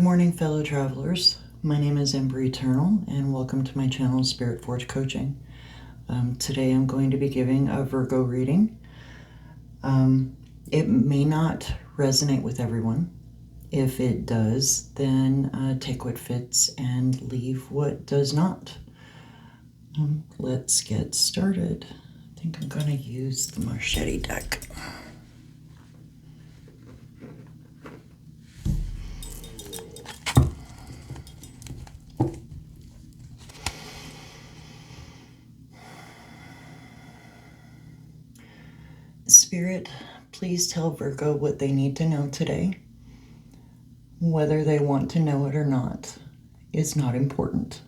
Good morning, fellow travelers. My name is Ember Aeternal, and welcome to my channel, Spirit Forge Coaching. Today I'm going to be giving a Virgo reading. It may not resonate with everyone. If it does, then take what fits and leave what does not. Let's get started. I think I'm going to use the machete deck. Spirit, please tell Virgo what they need to know today. Whether they want to know it or not is not important.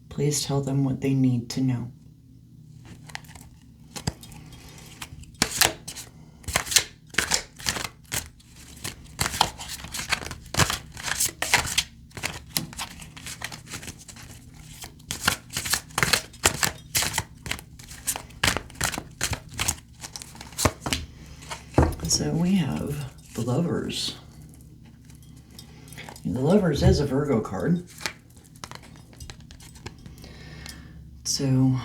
Please tell them what they need to know. So we have the Lovers. And the Lovers is a Virgo card. So,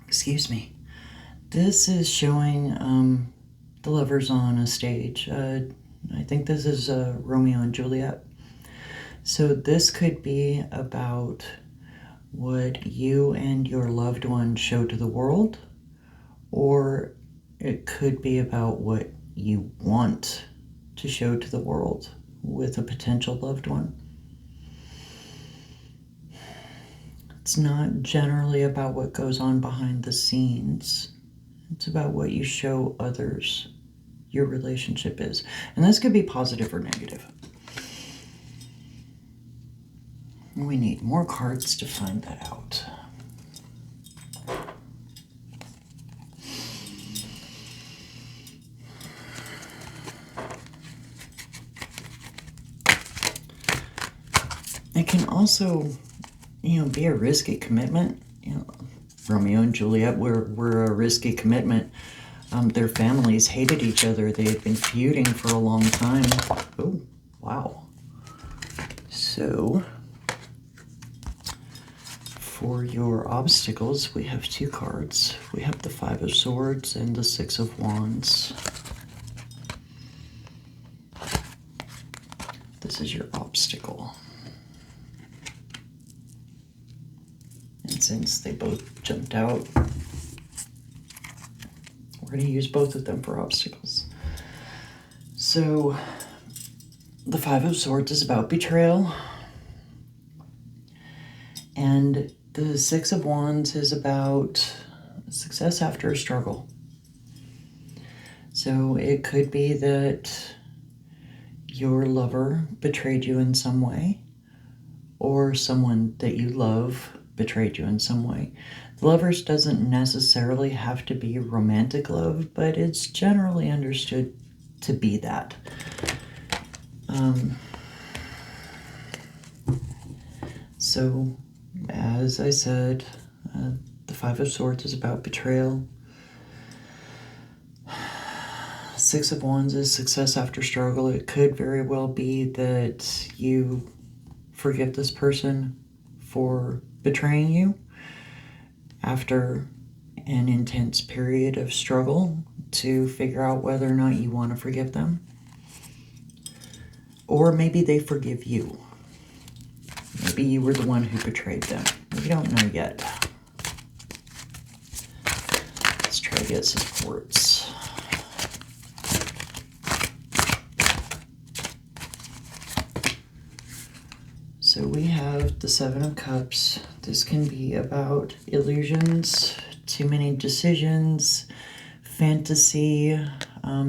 excuse me. This is showing the Lovers on a stage. I think this is Romeo and Juliet. So this could be about what you and your loved one show to the world, or it could be about what you want to show to the world with a potential loved one. It's not generally about what goes on behind the scenes. It's about what you show others your relationship is. And this could be positive or negative. We need more cards to find that out. It can also, be a risky commitment. Romeo and Juliet were a risky commitment. Their families hated each other. They had been feuding for a long time. Oh, wow. So, for your obstacles, we have two cards. We have the Five of Swords and the Six of Wands. This is your obstacle. And since they both jumped out, we're going to use both of them for obstacles. So, the Five of Swords is about betrayal. And the Six of Wands is about success after a struggle. So it could be that your lover betrayed you in some way, or someone that you love betrayed you in some way. The Lovers doesn't necessarily have to be romantic love, but it's generally understood to be that. So, as I said, the Five of Swords is about betrayal. Six of Wands is success after struggle. It could very well be that you forgive this person for betraying you after an intense period of struggle to figure out whether or not you want to forgive them. Or maybe they forgive you. Maybe you were the one who betrayed them. We don't know yet. Let's try to get supports. So we have the Seven of Cups. This can be about illusions, too many decisions, fantasy,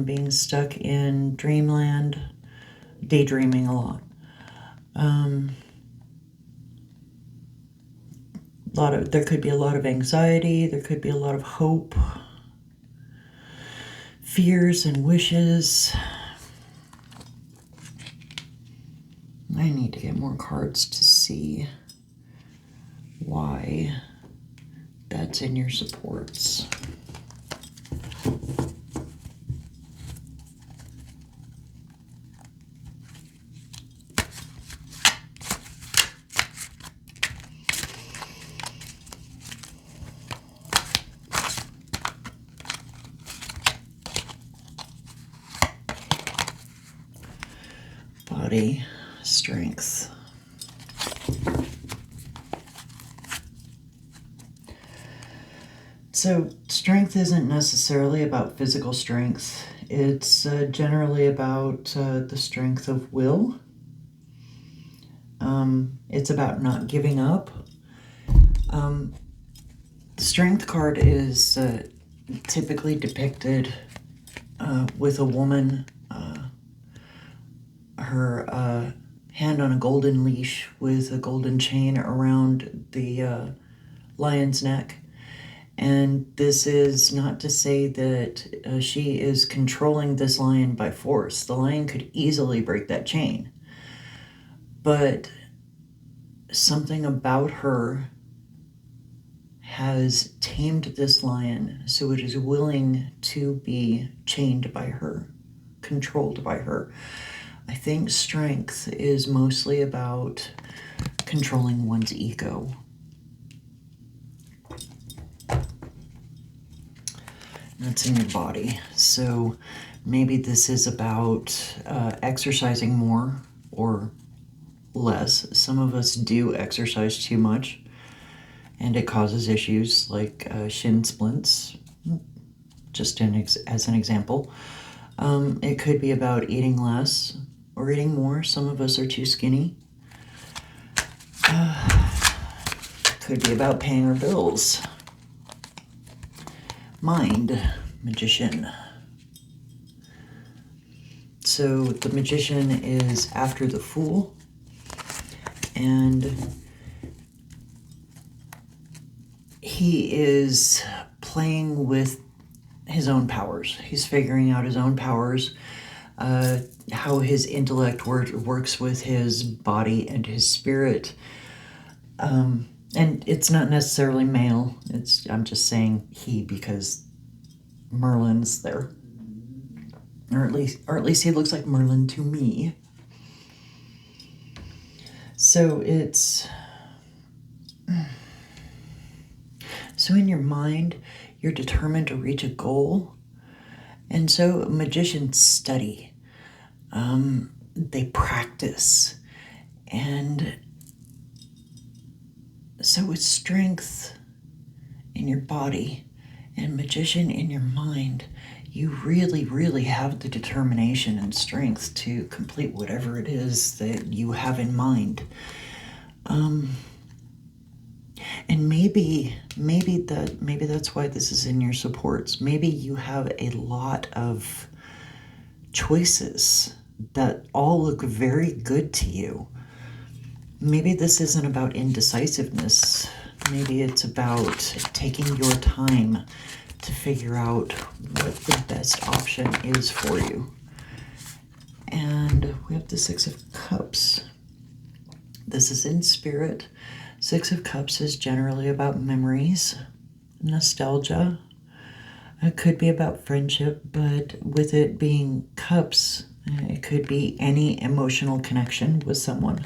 being stuck in dreamland, daydreaming a lot. There could be a lot of anxiety. There could be a lot of hope, fears and wishes. I need to get more cards to see why that's in your supports. body, strength. So strength isn't necessarily about physical strength. It's generally about the strength of will. It's about not giving up. The strength card is typically depicted with a woman, her hand on a golden leash with a golden chain around the lion's neck. And this is not to say that she is controlling this lion by force. The lion could easily break that chain. But something about her has tamed this lion so it is willing to be chained by her, controlled by her. I think strength is mostly about controlling one's ego. That's in your body. So maybe this is about exercising more or less. Some of us do exercise too much, and it causes issues like shin splints, just as an example. It could be about eating less or eating more. Some of us are too skinny. Could be about paying our bills. Mind, magician. So the magician is after the fool, and he is playing with his own powers. He's figuring out his own powers, how his intellect works with his body and his spirit. And it's not necessarily male. I'm just saying he because Merlin's there. Or at least he looks like Merlin to me. So in your mind, you're determined to reach a goal. And so magicians study. They practice. And so with strength in your body and magician in your mind, you really, really have the determination and strength to complete whatever it is that you have in mind. And maybe that's why this is in your supports. Maybe you have a lot of choices that all look very good to you. Maybe this isn't about indecisiveness. Maybe it's about taking your time to figure out what the best option is for you. And we have the Six of Cups. This is in spirit. Six of Cups is generally about memories, nostalgia. It could be about friendship, but with it being cups, it could be any emotional connection with someone.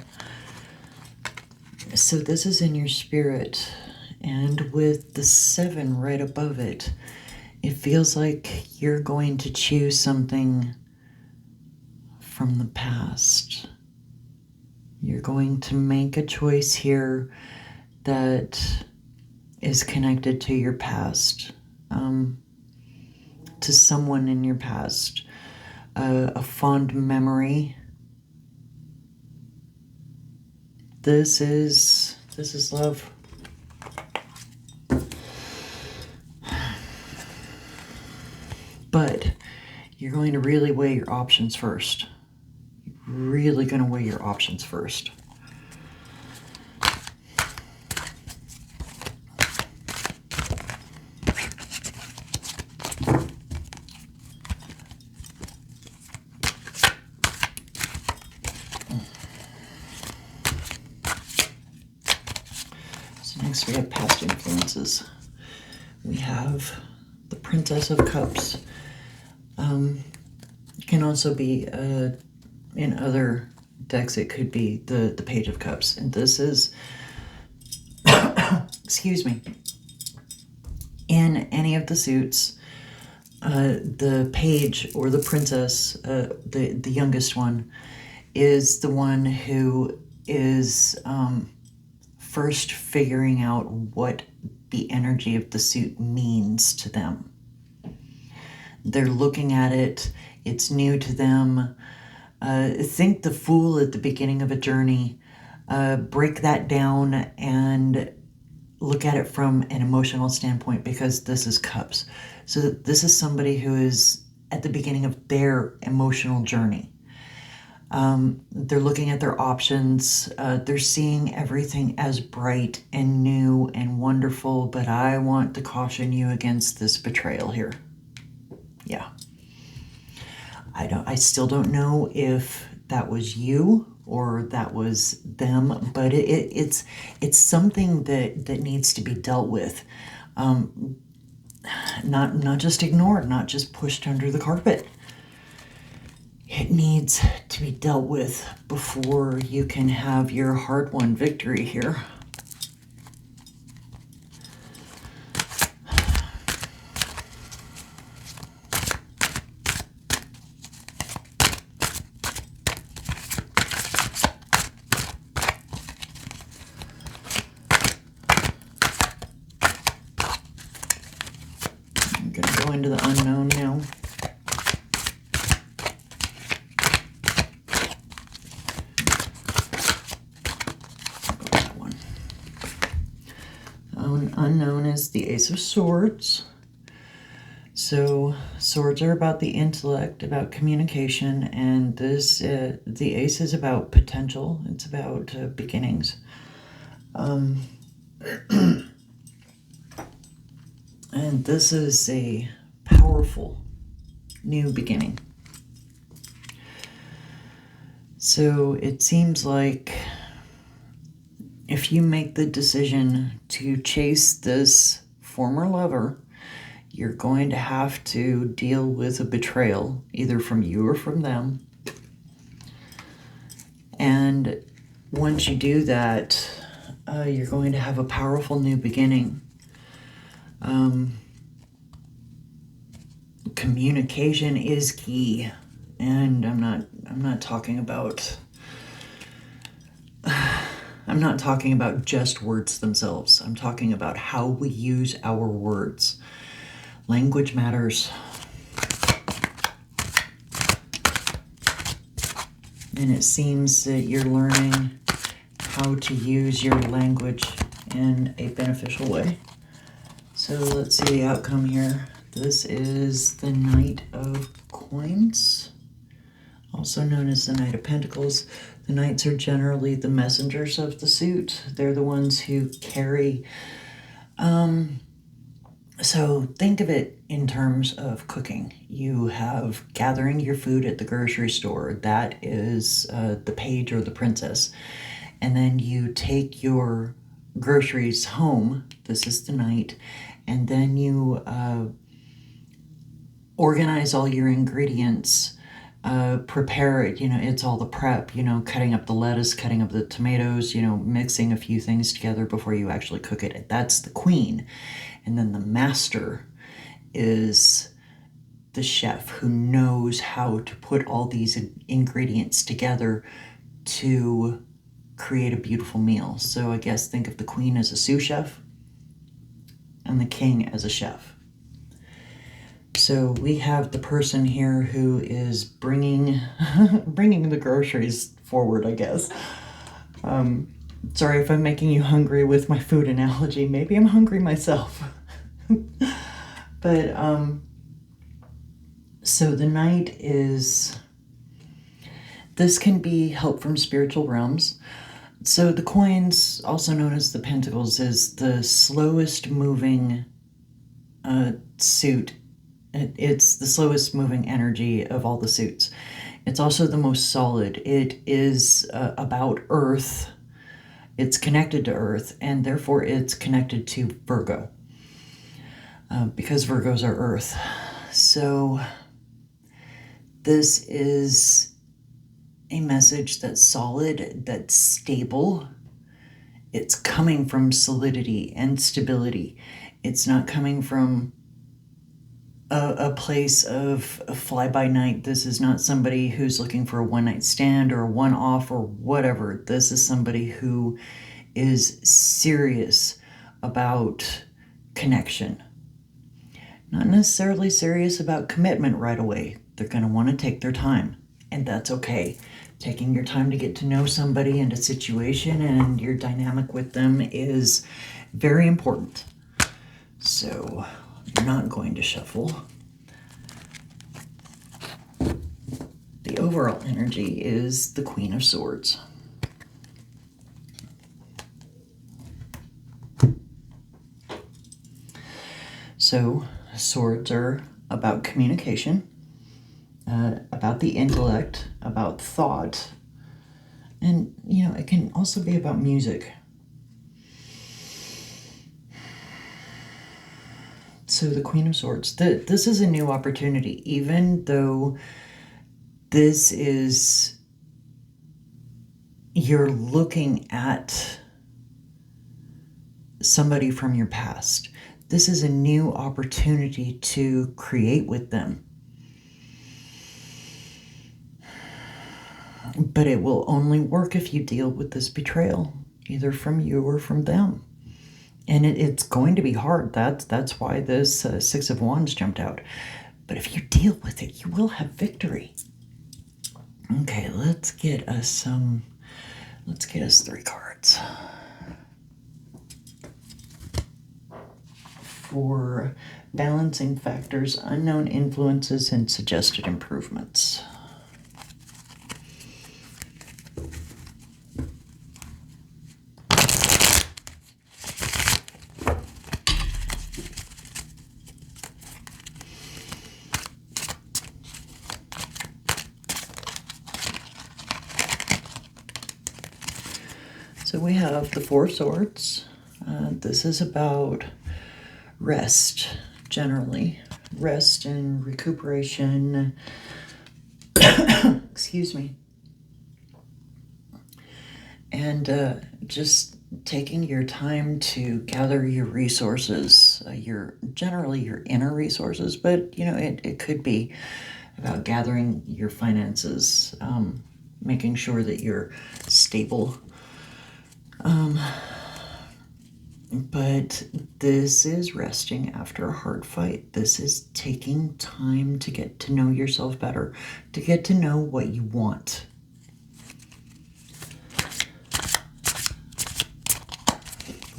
So this is in your spirit, and with the 7 right above it, it feels like you're going to choose something from the past. You're going to make a choice here that is connected to your past, to someone in your past, a fond memory. This is love. But you're going to really weigh your options first. You're really going to weigh your options first. Next we have past influences. We have the Princess of Cups. It can also be, in other decks, it could be the Page of Cups. And this is, excuse me, in any of the suits, the page or the princess, the youngest one, is the one who is first figuring out what the energy of the suit means to them. They're looking at it, it's new to them. Think the Fool at the beginning of a journey. Break that down and look at it from an emotional standpoint, because this is Cups. So this is somebody who is at the beginning of their emotional journey. They're looking at their options. They're seeing everything as bright and new and wonderful, but I want to caution you against this betrayal here. Yeah. I still don't know if that was you or that was them, but it's something that needs to be dealt with. Not just ignored, not just pushed under the carpet. It needs to be dealt with before you can have your hard-won victory here. I'm going to go into the unknown now. Unknown is the Ace of Swords. So swords are about the intellect, about communication, and this the Ace is about potential. It's about beginnings. And this is a powerful new beginning. So it seems like if you make the decision to chase this former lover, you're going to have to deal with a betrayal, either from you or from them. And once you do that, you're going to have a powerful new beginning. Communication is key, and I'm not talking about just words themselves. I'm talking about how we use our words. Language matters. And it seems that you're learning how to use your language in a beneficial way. So let's see the outcome here. This is the Knight of Coins, also known as the Knight of Pentacles. The Knights are generally the messengers of the suit. They're the ones who carry. So think of it in terms of cooking. You have gathering your food at the grocery store. That is the page or the princess. And then you take your groceries home. This is the knight. And then you organize all your ingredients. Prepare it, it's all the prep, cutting up the lettuce, cutting up the tomatoes, mixing a few things together before you actually cook it. That's the queen. And then the master is the chef who knows how to put all these ingredients together to create a beautiful meal. So I guess think of the queen as a sous chef and the king as a chef. So we have the person here who is bringing the groceries forward, I guess. Sorry if I'm making you hungry with my food analogy. Maybe I'm hungry myself. But so the knight is, this can be help from spiritual realms. So the coins, also known as the pentacles, is the slowest moving suit. It's the slowest moving energy of all the suits. It's also the most solid. It is about Earth. It's connected to Earth, and therefore it's connected to Virgo, because Virgos are Earth. So this is a message that's solid, that's stable. It's coming from solidity and stability. It's not coming from a place of fly-by-night. This is not somebody who's looking for a one-night stand or a one-off or whatever. This is somebody who is serious about connection. Not necessarily serious about commitment right away. They're going to want to take their time, and that's okay. Taking your time to get to know somebody and a situation and your dynamic with them is very important. So I'm not going to shuffle. The overall energy is the Queen of Swords. So swords are about communication, about the intellect, about thought, and, you know, it can also be about music. So the Queen of Swords, this is a new opportunity, even though this is, you're looking at somebody from your past. This is a new opportunity to create with them. But it will only work if you deal with this betrayal, either from you or from them. And it's going to be hard. That's why this Six of Wands jumped out. But if you deal with it, you will have victory. Okay, let's get us 3 cards. For balancing factors, unknown influences, and suggested improvements. So we have the Four of Swords. This is about rest, generally. Rest and recuperation. Excuse me. And just taking your time to gather your resources, generally your inner resources, but, you know, it could be about gathering your finances, making sure that you're stable. But this is resting after a hard fight. This is taking time to get to know yourself better, to get to know what you want.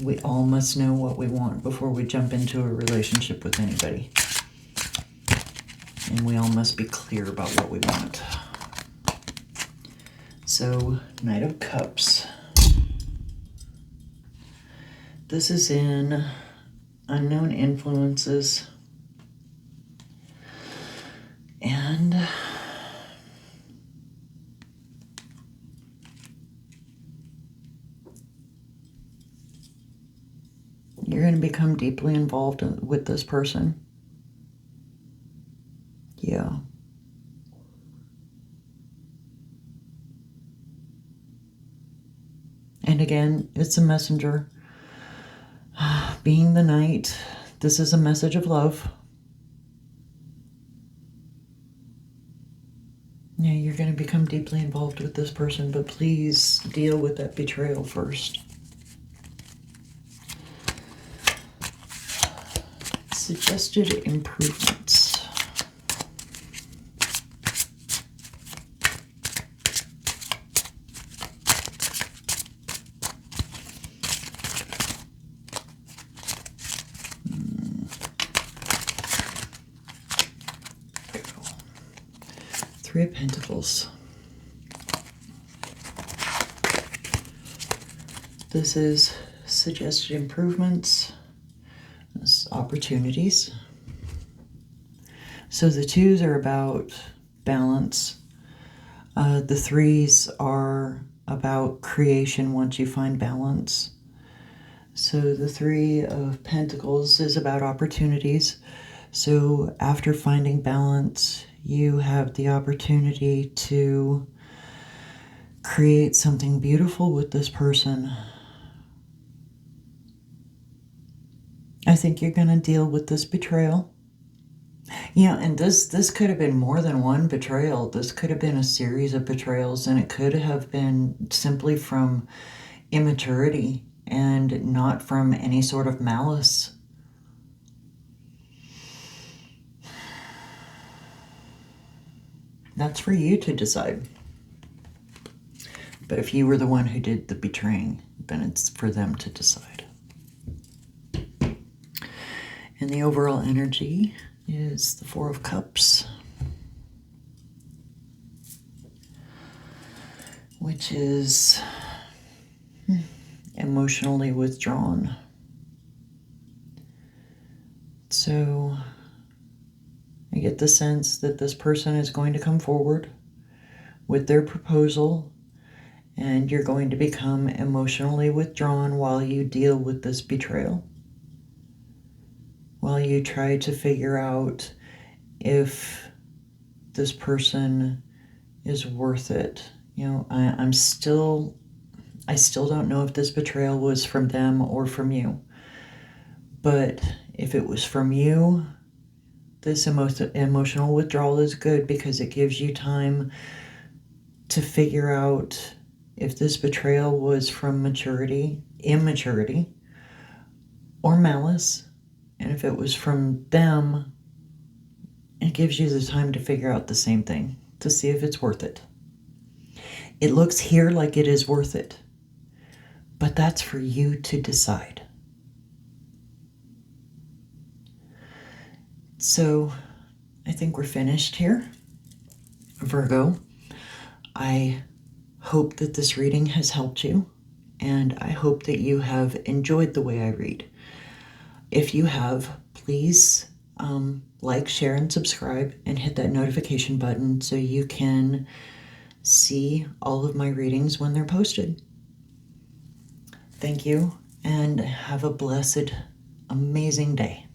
We all must know what we want before we jump into a relationship with anybody. And we all must be clear about what we want. So, Knight of Cups. This is in unknown influences. And you're going to become deeply involved with this person. Yeah. And again, it's a messenger. Being the Knight, this is a message of love. Yeah, you're going to become deeply involved with this person, but please deal with that betrayal first. Suggested improvements. Three of Pentacles. This is suggested improvements. This is opportunities. So the 2s are about balance. The 3s are about creation once you find balance. So the 3 of Pentacles is about opportunities. So after finding balance, you have the opportunity to create something beautiful with this person. I think you're going to deal with this betrayal. Yeah, and this could have been more than one betrayal. This could have been a series of betrayals, and it could have been simply from immaturity and not from any sort of malice. That's for you to decide. But if you were the one who did the betraying, then it's for them to decide. And the overall energy is the Four of Cups, which is emotionally withdrawn. So I get the sense that this person is going to come forward with their proposal, and you're going to become emotionally withdrawn while you deal with this betrayal, while you try to figure out if this person is worth it. You know, I still don't know if this betrayal was from them or from you. But if it was from you, this emotional withdrawal is good because it gives you time to figure out if this betrayal was from immaturity, or malice. And if it was from them, it gives you the time to figure out the same thing, to see if it's worth it. It looks here like it is worth it, but that's for you to decide. So I think we're finished here, Virgo. I hope that this reading has helped you, and I hope that you have enjoyed the way I read. If you have, please like, share, and subscribe, and hit that notification button so you can see all of my readings when they're posted. Thank you, and have a blessed, amazing day.